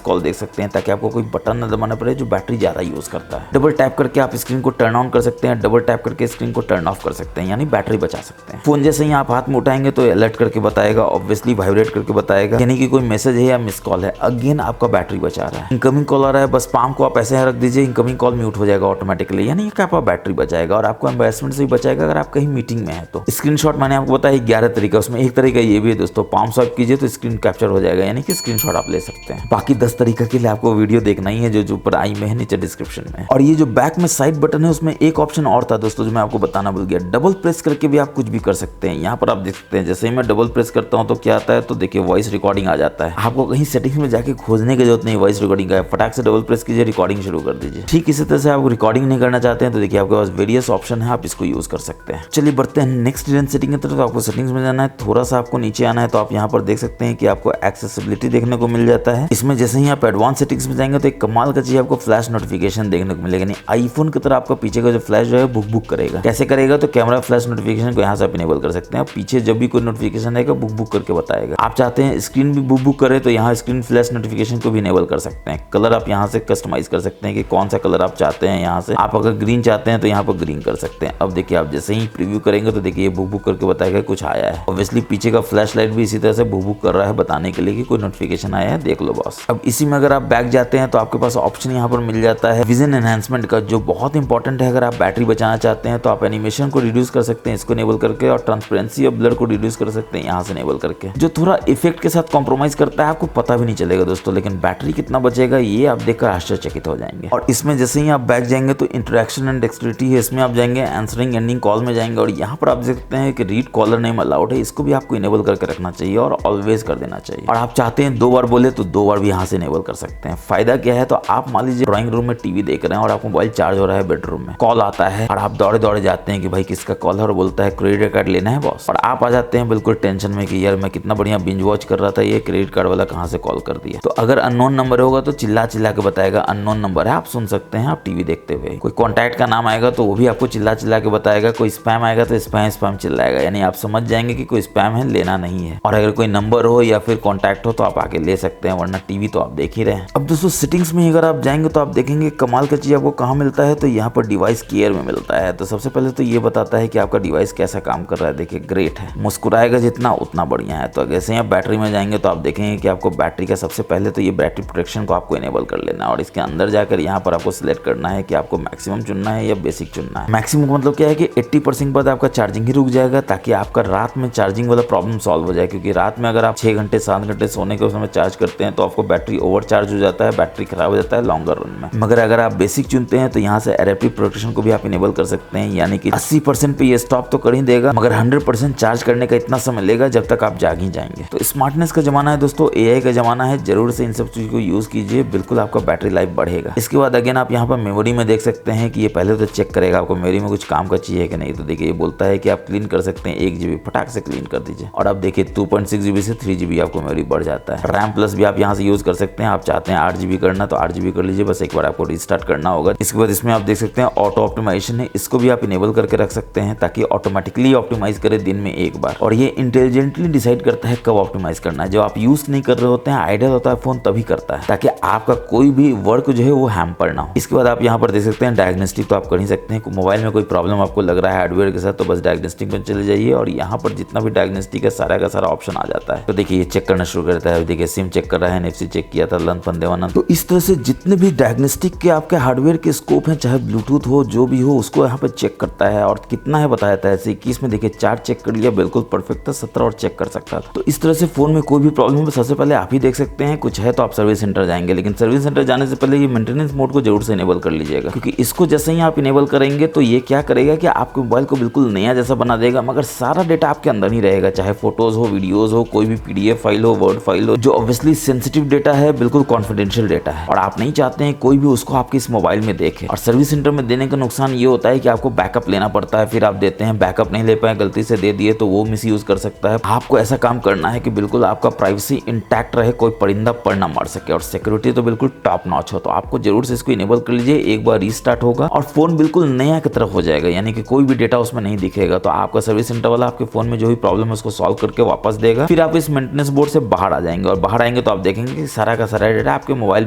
कॉल देख सकते हैं, ताकि आपको कोई बटन न दबाना पड़े जो बैटरी ज्यादा यूज करता है। डबल टैप करके आप स्क्रीन को टर्न ऑन कर सकते हैं, डबल टैप करके स्क्रीन को टर्न ऑफ कर सकते हैं, यानी बैटरी बचा सकते हैं। फोन जैसे ही आप हाथ में उठाएंगे तो अलर्ट करके बताएगा, ऑब्वियसली वाइब्रेट करके बताएगा, यानी कि कोई मैसेज है या मिस कॉल है, अगेन आपका बैटरी बचा रहा है। इनकमिंग कॉल आ रहा है, बस पाम को आप ऐसे रख दीजिए, इनकमिंग कॉल म्यूट हो जाएगा ऑटोमेटिकली, यानी कि आपका बैटरी बचाएगा और आपको एम्बेरसमेंट से भी बचाएगा अगर आप कहीं मीटिंग में है तो। स्क्रीनशॉट मैंने आपको बताया 11 तरीका, उसमें एक तरीका ये भी है दोस्तों, पाम स्वाइप कीजिए तो स्क्रीन कैप्चर हो जाएगा, यानी कि स्क्रीनशॉट आप ले सकते हैं। बाकी 10 तरीका के लिए आपको वीडियो देखना ही है, जो ऊपर आई में है, नीचे डिस्क्रिप्शन में। और ये जो बैक में साइड बटन है उसमें एक ऑप्शन और था दोस्तों, जो मैं आपको बताना भूल गया, डबल प्रेस करके भी आप कुछ भी कर सकते हैं। यहाँ पर आप देख सकते हैं जैसे ही मैं डबल प्रेस करता हूँ तो क्या आता है, तो देखिए वॉइस रिकॉर्डिंग आ जाता है। आपको कहीं सेटिंग्स में जाके खोजने की जरूरत नहीं, वॉइस रिकॉर्डिंग का फटाक से डबल प्रेस कीजिए, रिकॉर्डिंग शुरू कर दीजिए। ठीक इसी तरह से आप रिकॉर्डिंग नहीं करना चाहते हैं तो देखिए आपके पास वेरियस ऑप्शन है, आप इसको यूज कर सकते हैं। चलिए बढ़ते हैं नेक्स्ट सेटिंग की तरफ। तो आपको सेटिंग्स में जाना है, थोड़ा सा आपको नीचे आना है तो आप यहाँ पर देख सकते हैं कि आपको एक्सेसिबिलिटी देखने को मिल जाता है। इसमें जैसे ही आप एडवांस सेटिंग्स में जाएंगे तो एक कमाल का चीज आपको फ्लैश नोटिफिकेशन देखने को मिलेगा, नहीं आईफोन की तरह आपका पीछे का जो फ्लैश जो है बुक करेगा। कैसे करेगा, तो कैमरा फ्लैश नोटिफिकेशन को यहाँ से आप इनेबल कर सकते हैं, पीछे जब भी कोई नोटिफिकेशन आएगा बुक करके बताएगा। आप चाहते हैं स्क्रीन भी बुक करे तो यहाँ स्क्रीन फ्लैश नोटिफिकेशन को भी इनेबल कर सकते हैं। कलर आप यहाँ से कस्टमाइज कर सकते हैं कि कौन सा कलर आप चाहते हैं, यहाँ से आप अगर ग्रीन चाहते हैं तो यहाँ पर ग्रीन कर सकते हैं। अब देखिए आप जैसे ही प्रीव्यू करेंगे तो देखिए ये बुक करके बताएगा कुछ आया है। ऑब्वियसली पीछे का फ्लैश लाइट भी इसी तरह से बुक कर रहा है, बताने के लिए कि कोई नोटिफिकेशन आया है, देख लो बॉस। अब इसी में अगर आप बैक जाते हैं तो आपके पास ऑप्शन यहाँ पर मिल जाता है विजन एनहांसमेंट का, जो बहुत इंपॉर्टेंट है। अगर आप बैटरी बचाना चाहते हैं तो आप एनिमेशन को रिड्यूस कर सकते हैं इसको इनेबल करके, और ट्रांसपेरेंसी और ब्लर को रिड्यूस कर सकते हैं यहाँ से इनेबल करके, जो थोड़ा इफेक्ट के साथ कॉम्प्रोमाइज करता है, आपको पता भी नहीं चलेगा दोस्तों। लेकिन बैटरी कितना बचेगा ये आप देखकर आश्चर्यचकित हो जाएंगे। और इसमें जैसे ही आप बैक जाएंगे तो इंटरेक्शन एंड डेक्सटेरिटी है, इसमें आप जाएंगे, आंसरिंग एंडिंग कॉल में जाएंगे और यहाँ पर आप देख सकते हैं कि रीड कॉलर नेम अलाउड है, इसको भी आपको इनेबल करके रखना चाहिए और ऑलवेज कर देना चाहिए। और आप चाहते हैं 2 बार बोले तो 2 बार भी यहाँ से इनेबल कर सकते हैं। फायदा क्या है, तो आप मान लीजिए ड्राइंग रूम में टीवी देख रहे हैं और आपका मोबाइल चार्ज हो रहा है, बेडरूम में कॉल आता है और आप दौड़े दौड़े जाते हैं कि भाई किसका कॉल है, और बोलता है क्रेडिट कार्ड लेना है बॉस, और आप आ जाते हैं बिल्कुल टेंशन में कि यार मैं कितना बढ़िया बिंज वॉच कर रहा था, ये क्रेडिट कार्ड वाला कहाँ से कॉल कर दिया। तो अगर अननोन नंबर होगा तो चिल्ला चिल्ला के बताएगा अननोन नंबर है, आप सुन सकते हैं आप टीवी देखते हुए। कोई कॉन्टैक्ट का नाम आएगा तो वो भी आपको चिल्ला चिल्ला के बताएगा। कोई स्पैम आएगा तो स्पैम चिल्लाएगा, यानी आप समझ जाएंगे कि कोई स्पैम है, लेना नहीं है। और अगर कोई नंबर हो या फिर कॉन्टैक्ट हो तो आप आके ले सकते हैं, वरना टीवी तो आप देख ही रहे हैं। अब दोस्तों सेटिंग्स में अगर आप जाएंगे तो आप देखेंगे कमाल का चीज आपको कहाँ मिलता है, तो यहाँ पर डिवाइस केयर में मिलता है। तो सबसे पहले तो ये बताता है कि आपका डिवाइस कैसा काम कर रहा है। देखिए ग्रेट है, मुस्कुराएगा जितना उतना बढ़िया है। तो जैसे आप बैटरी में जाएंगे तो आप देखेंगे कि आपको बैटरी का सबसे पहले तो ये बैटरी प्रोटेक्शन को आपको इनेबल कर लेना है, और इसके अंदर जाकर यहाँ पर आपको सिलेक्ट करना है कि आपको मैक्सिमम चुनना है या बेसिक चुनना है। मैक्सिमम का मतलब क्या है कि 80% बाद आपका चार्जिंग ही रुक जाएगा, ताकि आपका रात में चार्जिंग वाला प्रॉब्लम सॉल्व हो जाए। क्योंकि रात में अगर आप 6 घंटे 7 घंटे सोने के समय चार्ज करते हैं तो आपको बैटरी ओवर चार्ज हो जाता है, बैटरी खराब हो जाता है लॉन्गर रन में। मगर अगर आप बेसिक चुनते हैं तो यहाँ से एडेप्टिव प्रोटेक्शन को भी आप इनेबल कर सकते हैं, यानी कि 80% पे ये स्टॉप तो कर ही देगा, मगर 100% चार्ज करने का इतना समय लेगा जब तक आप जाग ही जाएंगे। तो स्मार्टनेस का जमाना है दोस्तों, एआई का जमाना है, जरूर से इन सब चीज को यूज कीजिए, बिल्कुल आपका बैटरी लाइफ बढ़ेगा। इसके बाद अगेन आप यहाँ पर मेमोरी में देख सकते हैं कि ये पहले तो चेक करेगा आपको मेमोरी में कुछ काम का चाहिए कि नहीं। तो देखिए ये बोलता है कि आप क्लीन कर सकते हैं, 1 GB फटाक से क्लीन कर दीजिए। और अब देखिए 2.6 GB 2GB से 3GB आपको मेमोरी बढ़ जाता है। रैम प्लस भी आप यहाँ से यूज कर सकते हैं। आप चाहते हैं 8GB करना तो 8GB कर लीजिए, बस एक बार आपको रिस्टार्ट करना होगा। इसके बाद इसमें आप देख सकते हैं ऑटो ऑप्टिमाइजेशन है, इसको भी आप इनेबल करके रख सकते हैं ताकि ऑटोमेटिकली ऑप्टिमाइज करे दिन में एक बार, और ये इंटेलिजेंटली डिसाइड करता है कब ऑप्टिमाइज करना है। जब आप यूज नहीं कर रहे होते हैं, आइडियल होता है फोन, तभी करता है ताकि आपका कोई भी वर्क जो है वो हैम्पर ना हो। इसके बाद आप यहाँ पर देख सकते हैं डायग्नोस्टिक, तो आप कर ही सकते हैं। मोबाइल में कोई प्रॉब्लम आपको लग रहा है हार्डवेयर के साथ तो बस डायग्नोस्टिक में चले जाइए और यहाँ पर जितना भी डायग्नोस्टिक है सारा का सारा ऑप्शन आ जाता है। तो देखिए ये चेक करना शुरू करता है। देखिए सिम चेक कर रहा है, NFC चेक किया था, लन फन देवानंद। तो इस तरह से जितने भी डायग्नोस्टिक के आपके हार्डवेयर के स्कोप हैं, चाहे ब्लूटूथ हो जो भी हो, उसको यहाँ पर चेक करता है। और कितना है बताया था ऐसे 21 में देखिए 4 चेक कर लिया, बिल्कुल परफेक्ट था। 17 और चेक कर सकता था। तो इस तरह से फोन में कोई भी प्रॉब्लम है सबसे पहले आप ही देख सकते हैं। कुछ है तो आप सर्विस सेंटर जाएंगे, लेकिन सर्विस सेंटर जाने से पहले ये मेंटेनेंस मोड को जरूर से इनेबल कर लीजिएगा, क्योंकि इसको जैसे ही आप इनेबल करेंगे तो ये क्या करेगा कि आपके मोबाइल को बिल्कुल नया जैसा बना देगा, मगर सारा डेटा आपके अंदर ही रहेगा, चाहे फोटोज हो, वीडियोज हो, कोई भी PDF फाइल हो, वर्ड फाइल हो, जो ऑब्वियसली सेंसिटिव डेटा है, बिल्कुल कॉन्फिडेंशियल डेटा है और आप नहीं चाहते हैं कोई भी उसको आपके इस मोबाइल में देखे। और सर्विस सेंटर में देने का नुकसान ये होता है कि आपको बैकअप लेना पड़ता है, फिर आप देते हैं बैकअप नहीं ले पाए, गलती से दे दिए तो वो मिसयूज कर सकता है। आपको ऐसा काम करना है कि बिल्कुल आपका प्राइवेसी इंटैक्ट रहे, कोई परिंदा पर ना मार सके और सिक्योरिटी तो बिल्कुल टॉप नॉच हो। तो आपको जरूर से इसको इनेबल कर लीजिए। एक बार रीस्टार्ट होगा और फोन बिल्कुल नया की तरफ हो जाएगा, यानी कि कोई भी डेटा उसमें नहीं दिखेगा। तो आपका सर्विस सेंटर वाला आपके फोन में जो भी प्रॉब्लम है उसको सॉल्व करके वापस देगा। फिर आप इस मेंटेनेंस बोर्ड से बाहर आ जाएंगे और बाहर आएंगे तो आप देखेंगे कि सारा का सारा डेटा आपके मोबाइल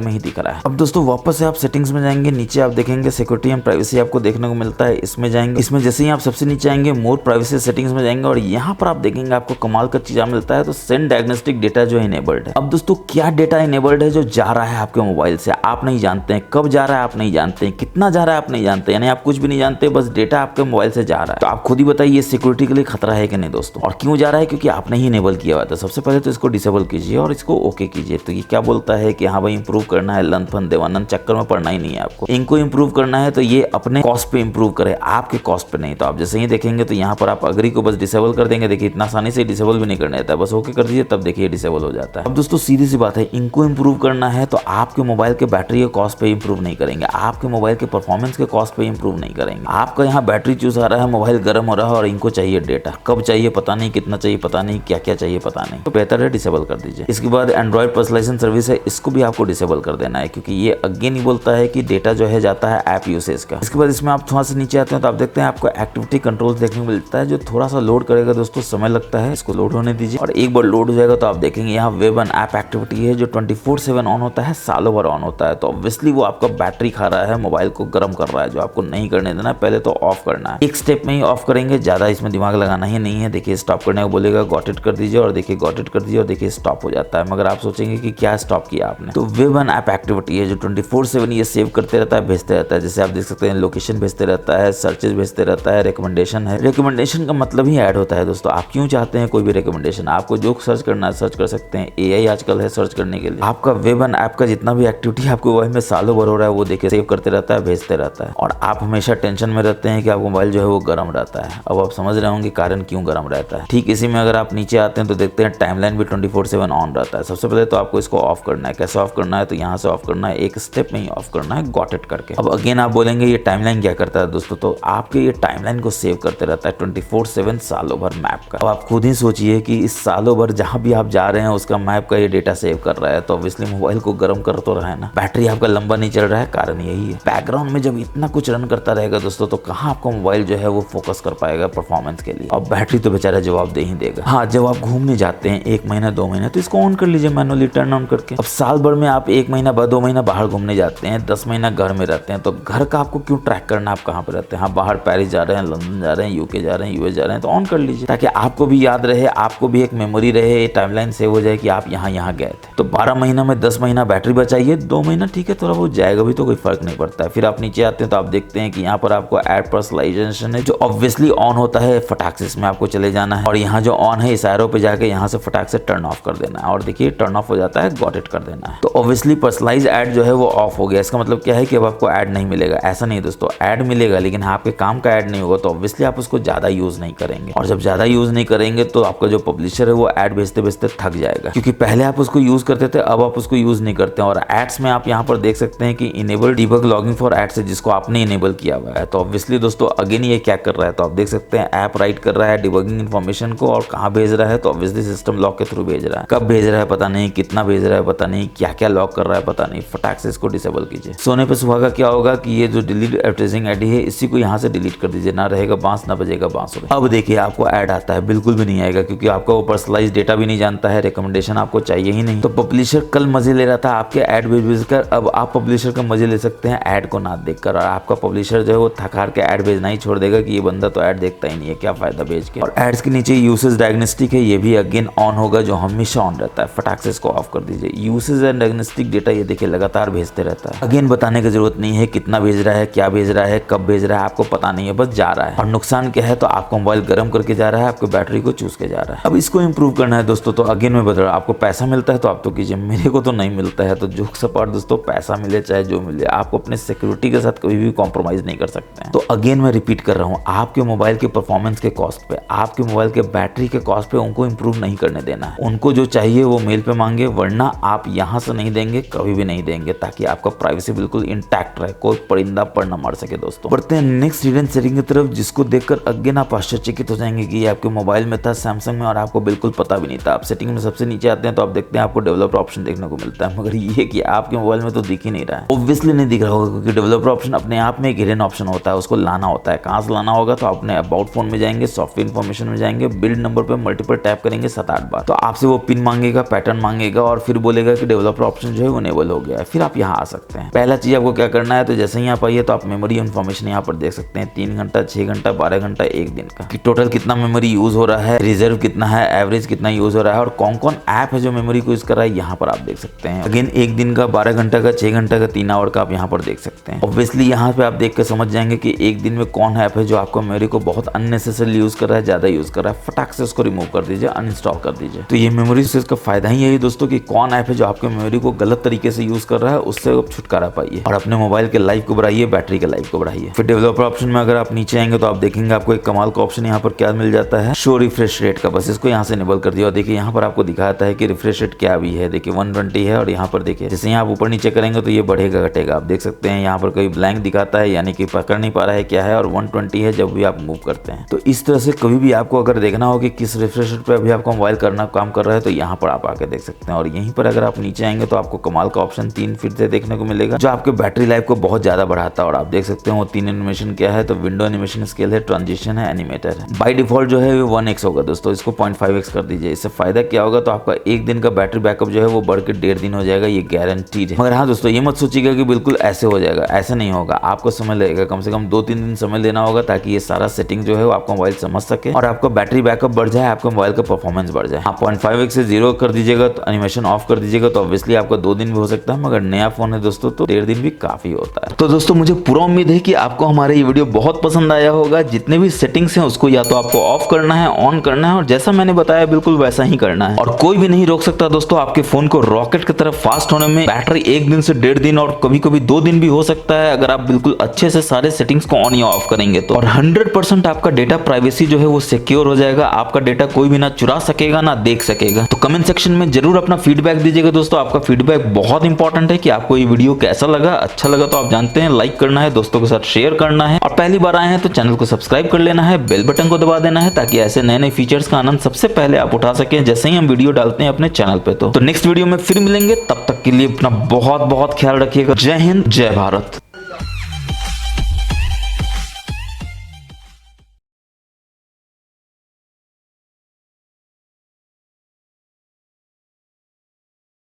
में ही दिख रहा है। अब दोस्तों वापस से आप सेटिंग्स में जाएंगे, नीचे आप देखेंगे सिक्योरिटी एंड प्राइवेसी आपको देखने को मिलता है, इसमें जाएंगे। इसमें जैसे ही आप सबसे नीचे आएंगे मोर प्राइवेसी सेटिंग्स में जाएंगे और यहाँ पर आप देखेंगे आपको कमाल का चीज मिलता है। तो सेंड डायग्नोस्टिक डेटा जो है इनेबल्ड है। अब दोस्तों क्या डेटा इनेबल्ड है जो जा रहा है आपके मोबाइल से, आप नहीं जानते हैं कब जा रहा है, आप नहीं जानते हैं कितना जा रहा है, आप नहीं जानते, यानी आप कुछ भी नहीं जानते, बस डेटा आपके मोबाइल से जा रहा है। तो आप खुद ही बताइए सिक्योरिटी के लिए खतरा है कि नहीं दोस्तों, और क्यों जा रहा है? क्योंकि आपने ही इनेबल किया हुआ था। सबसे पहले तो इसको डिसेबल कीजिए और इसको ओके कीजिए। तो ये क्या बोलता है कि हाँ भाई इंप्रूव करना है, लन फन देवानंद चक्कर में पड़ना ही नहीं है आपको। इनको इंप्रूव करना है तो ये अपने कॉस्ट पे इंप्रूव करे, आपके कॉस्ट पे नहीं। तो आप जैसे ही देखेंगे तो यहाँ पर आप अग्री को बस डिसेबल कर देंगे। देखिए इतना आसानी से डिसेबल भी नहीं करना रहता है, बस ओके कर दीजिए, तब देखिए डिसेबल हो जाता है। अब दोस्तों सीधी सी बात है, इनको इंप्रूव करना है तो आपके मोबाइल के बैटरी के कॉस्ट पे इंप्रूव नहीं करेंगे, आपके मोबाइल के परफॉर्मेंस के कॉस्ट पे इंप्रूव नहीं करेंगे। आपका यहाँ बैटरी चूस आ रहा है, मोबाइल गर्म हो रहा है और इनको चाहिए डेटा, कब चाहिए पता नहीं, कितना चाहिए पता नहीं, क्या क्या चाहिए पता नहीं, तो बेहतर है डिसेबल कर दीजिए। इसके बाद एंड्रॉइड पर्सनलाइजेशन सर्विस है, इसको भी आपको डिसेबल कर देना है, क्योंकि ये अगेन ही बोलता है कि डेटा जो है जाता है ऐप यूसेज का। इसके बाद इसमें आप थोड़ा सा नीचे आते हैं तो आप देखते हैं आपको एक्टिविटी कंट्रोल देखने को मिलता है, जो थोड़ा सा लोड करेगा दोस्तों, समय लगता है, इसको लोड होने दीजिए। और एक बार लोड हो जाएगा तो आप देखेंगे यहाँ वेब एंड ऐप एक्टिविटी है जो 24/7 ऑन होता है, सालों भर ऑन होता है। तो ऑब्वियसली वो आपका बैटरी खा रहा है, मोबाइल को गर्म कर रहा है, जो आपको नहीं करने देना है। पहले तो ऑफ करना है, एक स्टेप में ही ऑफ करेंगे, ज्यादा इसमें दिमाग लगाना ही नहीं है। देखिए स्टॉप करने को बोलेगा, गॉट इट कर दीजिए और देखिए गॉट इट कर दीजिए और देखिए स्टॉप हो जाता है। मगर आप सोचेंगे कि क्या स्टॉप किया आपने, तो वेब एंड ऐप एक्टिविटी है जो 24/7 ये सेव करते रहता है, भेजते रहता है। जैसे आप देख सकते हैं लोकेशन भेजते रहता है, सर्चेज भेजते रहता है, रिकमेंडेशन है। रिकमेंडेशन का मतलब ही ऐड होता है दोस्तों। आप क्यों चाहते हैं कोई भी रिकमेंडेशन, आपको जो सर्च करना है सर्च कर सकते हैं, AI आजकल है सर्च करने के लिए। आपका वेब एंड ऐप का जितना भी एक्टिविटी आपको मोबाइल में सालों भर हो रहा है वो देखिए सेव करते रहता है, भेजते रहता है। और आप हमेशा टेंशन में रहते हैं कि आपका मोबाइल जो है वो गर्म रहता है। अब आप समझ रहे होंगे कारण क्यों गर्म रहता है। ठीक इसी में अगर आप नीचे आते हैं तो देखते हैं टाइमलाइन भी 24/7 ऑन रहता है। सबसे पहले तो आपको इसको ऑफ करना है। कैसे ऑफ करना है, तो यहाँ से ऑफ करना है, एक स्टेप में ही ऑफ करना है, गॉट इट करके। अब अगेन आप बोलेंगे ये टाइमलाइन क्या करता है दोस्तों, तो आपके ये टाइमलाइन को सेव करते रहता है 24/7 सालों भर मैप का। अब आप खुद ही सोचिए कि इस सालों भर जहां भी आप जा रहे हैं उसका मैप का ये डेटा सेव कर रहा है, तो ऑब्वियसली मोबाइल को गर्म कर तो रहा है ना। बैटरी आपका लंबा नहीं चल रहा है, कारण यही है। बैकग्राउंड में जब इतना कुछ रन करता रहेगा दोस्तों तो कहाँ आपका मोबाइल जो है वो फोकस कर पाएगा परफॉर्मेंस के लिए। अब बैटरी तो बेचारा जवाब दे ही देगा। हाँ, जब आप घूमने जाते हैं 1 महीना 2 महीना तो इसको ऑन कर लीजिए मैनुअली टर्न ऑन करके। अब साल भर में आप 1 महीना 2 महीना बाहर घूमने जाते हैं, 10 महीना घर में रहते हैं, तो घर का आपको क्यों ट्रैक करना, आप कहाँ पे रहते हैं। हाँ, बाहर पेरिस जा रहे हैं, लंदन जा रहे हैं, UK जा रहे हैं, US जा रहे हैं, तो ऑन कर लीजिए ताकि आपको भी याद रहे, आपको भी एक मेमोरी रहे, टाइमलाइन सेव हो जाए कि आप यहाँ गए थे। तो 12 महीना में 10 महीना बैटरी बचाइए, 2 महीना ठीक है थोड़ा बहुत जाएगा भी तो कोई फर्क नहीं पड़ता है। फिर आप नीचे आते हैं तो आप देखते हैं कि यहाँ पर आपको ऐड पर्सनलाइजेशन है जो ऑब्वियसली ऑन होता है फटाक से, इसमें आपको चले जाना है और यहाँ जो ऑन है इस एरो पे जाके यहाँ से फटाक से टर्न ऑफ कर देना है और देखिए टर्न ऑफ हो जाता है, गॉट इट कर देना है। तो ऑब्वियसली पर्सनलाइज ऐड जो है वो ऑफ हो गया। इसका मतलब क्या है कि अब आपको ऐड नहीं मिलेगा। ऐसा नहीं दोस्तों, ऐड मिलेगा लेकिन आपके काम का ऐड नहीं होगा, तो ऑब्वियसली आप उसको ज्यादा यूज नहीं करेंगे और जब ज्यादा यूज नहीं करेंगे तो आपका जो पब्लिशर है वो ऐड भेजते भेजते थक जाएगा, क्योंकि पहले आप उसको यूज करते थे, अब आप उसको यूज नहीं करते। और एड्स में आप यहाँ पर देख सकते हैं कि enable debug logging for ads है, जिसको आपने इनेबल किया हुआ है। तो ऑब्वियसली दोस्तों अगेन ये क्या कर रहा है, तो आप देख सकते हैं ऐप राइट कर रहा है डिबगिंग इन्फॉर्मेशन को और कहाँ भेज रहा है, तो ऑब्वियसली जबरदस्ती सिस्टम लॉक के थ्रू भेज रहा है। कब भेज रहा है पता नहीं, कितना भेज रहा है पता नहीं, क्या क्या लॉक कर रहा है पता नहीं, फटाक से इसको डिसेबल कीजिए। सोने पे सुबह का क्या होगा कि ये जो डिलीट एडवर्टाइजिंग आईडी है इसी को यहाँ से डिलीट कर दीजिए, ना रहेगा बांस ना बजेगा बांसुरी। अब देखिए आपको ऐड आता है, बिल्कुल भी नहीं आएगा क्योंकि आपका वो पर्सनलाइज डेटा भी नहीं जानता है, रिकमेंडेशन आपको चाहिए ही नहीं। तो पब्लिशर कल मजे ले रहा था आपके ऐड भेज कर, अब आप पब्लिशर का मजे ले सकते हैं ऐड को ना देखकर, और आपका पब्लिशर जो है वो थकार के ऐड भेजना ही छोड़ देगा कि ये बंदा तो ऐड देखता ही नहीं है, क्या फायदा भेज के। और एड्स के नीचे यूसेज डायग्नोस्टिक है, ये भी अगेन ऑन होगा, जो हमेशा ऑन रहता है, फटाक से इसको ऑफ कर दीजिए। यूसेज एंड डायग्नोस्टिक डेटा ये देखिए लगातार भेजते रहता है। अगेन बताने की जरूरत नहीं है कितना भेज रहा है, क्या भेज रहा है, कब भेज रहा है, आपको पता नहीं है, बस जा रहा है। और नुकसान क्या है, तो आपको मोबाइल गर्म करके जा रहा है, आपको बैटरी को चूस के जा रहा है। अब इसको इंप्रूव करना है दोस्तों, तो अगेन मैं बता रहा हूं, आपको पैसा मिलता है तो आप तो कीजिए, मेरे को तो नहीं मिलता है, तो जोक सपाट दोस्तों, पैसा मिले चाहे जो मिले, आपको अपने सिक्योरिटी के साथ कभी भी कॉम्प्रोमाइज नहीं कर सकते हैं। तो अगेन मैं रिपीट कर रहा हूँ, आपके मोबाइल के परफॉर्मेंस के कॉस्ट पे, आपके मोबाइल के बैटरी के कॉस्ट पे उनको इंप्रूव नहीं करने देना है। उनको जो चाहिए वो मेल पे मांगे, वरना आप यहाँ से नहीं देंगे, कभी भी नहीं देंगे, ताकि आपका प्राइवेसी बिल्कुल इंटैक्ट रहे, कोई परिंदा पर न मर सके। दोस्तों बढ़ते हैं नेक्स्ट हिडन सेटिंग की तरफ, जिसको देखकर अगेन आप आश्चर्यचकित हो जाएंगे कि ये आपके मोबाइल में था, सैमसंग में, और आपको बिल्कुल पता भी नहीं था। आप सेटिंग में सबसे नीचे आते हैं तो आप देखते हैं आपको डेवलपर ऑप्शन देखने को मिलता है, मगर ये कि आपके मोबाइल में तो दिख ही नहीं रहा है। ऑब्वियसली नहीं दिख रहा होगा क्योंकि डेवलपर ऑप्शन अपने आप में एक हिडन ऑप्शन होता है, उसको लाना होता है। कहाँ से लाना होगा, तो अपने अबाउट फोन में जाएंगे, सॉफ्टवेयर इन्फॉर्मेशन में जाएंगे, बिल्ड नंबर पे मल्टीपल टैप करेंगे 7-8 बार, तो आपसे वो पिन मांगेगा, पैटर्न मांगेगा, और फिर बोलेगा कि डेवलपर ऑप्शन जो है वो इनेबल हो गया है। फिर आप यहाँ आ सकते हैं। पहला चीज आपको क्या करना है, तो जैसे ही आप आइए तो आप मेमोरी इन्फॉर्मेशन यहाँ पर देख सकते हैं, 3 घंटा, 6 घंटा, 12 घंटा, 1 दिन का, कि टोटल कितना मेमोरी यूज हो रहा है, रिजर्व कितना है, एवरेज कितना यूज हो रहा है, और कौन कौन ऐप है जो मेमोरी को यूज कर रहा है, यहाँ पर आप देख सकते हैं। अगेन 1 दिन का, 12 घंटा का, 6 घंटा का, 3 आवर का आप यहाँ पर देख सकते हैं। ऑब्वियसली यहाँ पे आप देख कर समझ जाएंगे कि 1 दिन में कौन ऐप है जो आपको मेमोरी को बहुत अननेसेसरी यूज कर रहा है, ज्यादा यूज कर रहा है, फटाक से उसको रिमूव कर दीजिए, अनइंस्टॉल कर दीजिए। तो ये मेमोरी से इसका फायदा ही यही दोस्तों कि कौन ऐप है जो आपके मेमोरी को गलत तरीके से यूज कर रहा है, उससे आप छुटकारा पाइए और अपने मोबाइल के लाइफ को बढ़ाइए, बैटरी के लाइफ को बढ़ाइए। फिर डेवलपर ऑप्शन में अगर आप नीचे आएंगे तो आप देखेंगे आपको एक कमाल का ऑप्शन यहाँ पर क्या मिल जाता है, शो रिफ्रेश रेट का। बस इसको यहाँ से इनेबल कर दिया और देखिए यहाँ पर आपको दिखाता है कि रिफ्रेश रेट क्या भी है। देखिए 120 है और यहाँ पर देखिए जैसे यहाँ आप ऊपर नीचे करेंगे तो ये बढ़ेगा घटेगा, आप देख सकते हैं। यहाँ पर कोई ब्लैंक दिखाता है यानी कि पकड़ नहीं पा रहा है क्या है, और 120 है जब भी आप मूव करते हैं। तो इस तरह से कभी भी आपको अगर देखना हो कि किस रिफ्रेश रेट पे अभी आपका मोबाइल काम कर रहा है तो यहाँ पर आप आके देख सकते हैं। और यहीं पर अगर आप नीचे आएंगे तो आपको कमाल का ऑप्शन 3 फिर से देखने को मिलेगा जो आपके बैटरी लाइफ को बहुत ज्यादा बढ़ाता है। और आप देख सकते हैं वो 3 एनिमेशन क्या है, तो विंडो एनिमेशन, स्केल है, ट्रांजिशन है, एनिमेटर है। बाय डिफॉल्ट जो है वो 1x होगा दोस्तों, इसको 0.5x कर दीजिए। इससे फायदा क्या होगा, तो आपका 1 दिन का बैटरी बैकअप जो है वो बढ़ के 1.5 दिन हो जाएगा, ये गारंटीड है। मगर हाँ दोस्तों ये मत सोचिएगा कि बिल्कुल ऐसे हो जाएगा, ऐसे नहीं होगा। आपको समय लगेगा, कम से कम 2-3 दिन समय लेना होगा ताकि ये सारा सेटिंग जो है वो आपका मोबाइल समझ सके और आपका बैटरी बैकअप बढ़ जाए, आपका मोबाइल का परफॉर्मेंस बढ़ जाए। आप 0.5x से 0 कर दीजिएगा, तो एनिमेशन ऑफ कर दीजिएगा, तो ऑब्वियसली आपका 2 दिन भी हो सकता है, मगर नया फोन है दोस्तों तो 1.5 दिन भी काफी होता है। तो दोस्तों मुझे पूरा उम्मीद है कि आपको हमारा ये वीडियो बहुत पसंद आया होगा। जितने भी सेटिंग्स हैं उसको या तो आपको ऑफ करना है, ऑन करना है, और जैसा मैंने बताया बिल्कुल वैसा ही करना है। और कोई भी नहीं रोक सकता दोस्तों आपके फोन को रॉकेट की तरफ फास्ट होने में। बैटरी 1 दिन से 1.5 दिन और कभी कभी 2 दिन भी हो सकता है अगर आप बिल्कुल अच्छे से सारे सेटिंग्स को ऑन या ऑफ करेंगे तो। और 100% आपका डेटा प्राइवेसी जो है वो सिक्योर हो जाएगा। आपका डेटा कोई भी ना चुरा सकेगा ना देख सकेगा। तो कमेंट सेक्शन में जरूर अपना फीडबैक दीजिएगा दोस्तों। आपका फीडबैक बहुत इंपॉर्टेंट है कि आपको ये वीडियो कैसा लगा। अच्छा लगा तो आप जानते हैं लाइक करना है, दोस्तों के साथ शेयर करना है, और पहली बार आए हैं तो चैनल को सब्सक्राइब कर लेना है, बेल बटन को दबा देना है ताकि ऐसे नए नए फीचर्स का आनंद सबसे पहले आप उठा सकें जैसे ही हम वीडियो डालते हैं अपने चैनल पे। तो नेक्स्ट वीडियो में फिर मिलेंगे, तब तक के लिए अपना बहुत बहुत ख्याल रखिएगा। जय हिंद, जय भारत।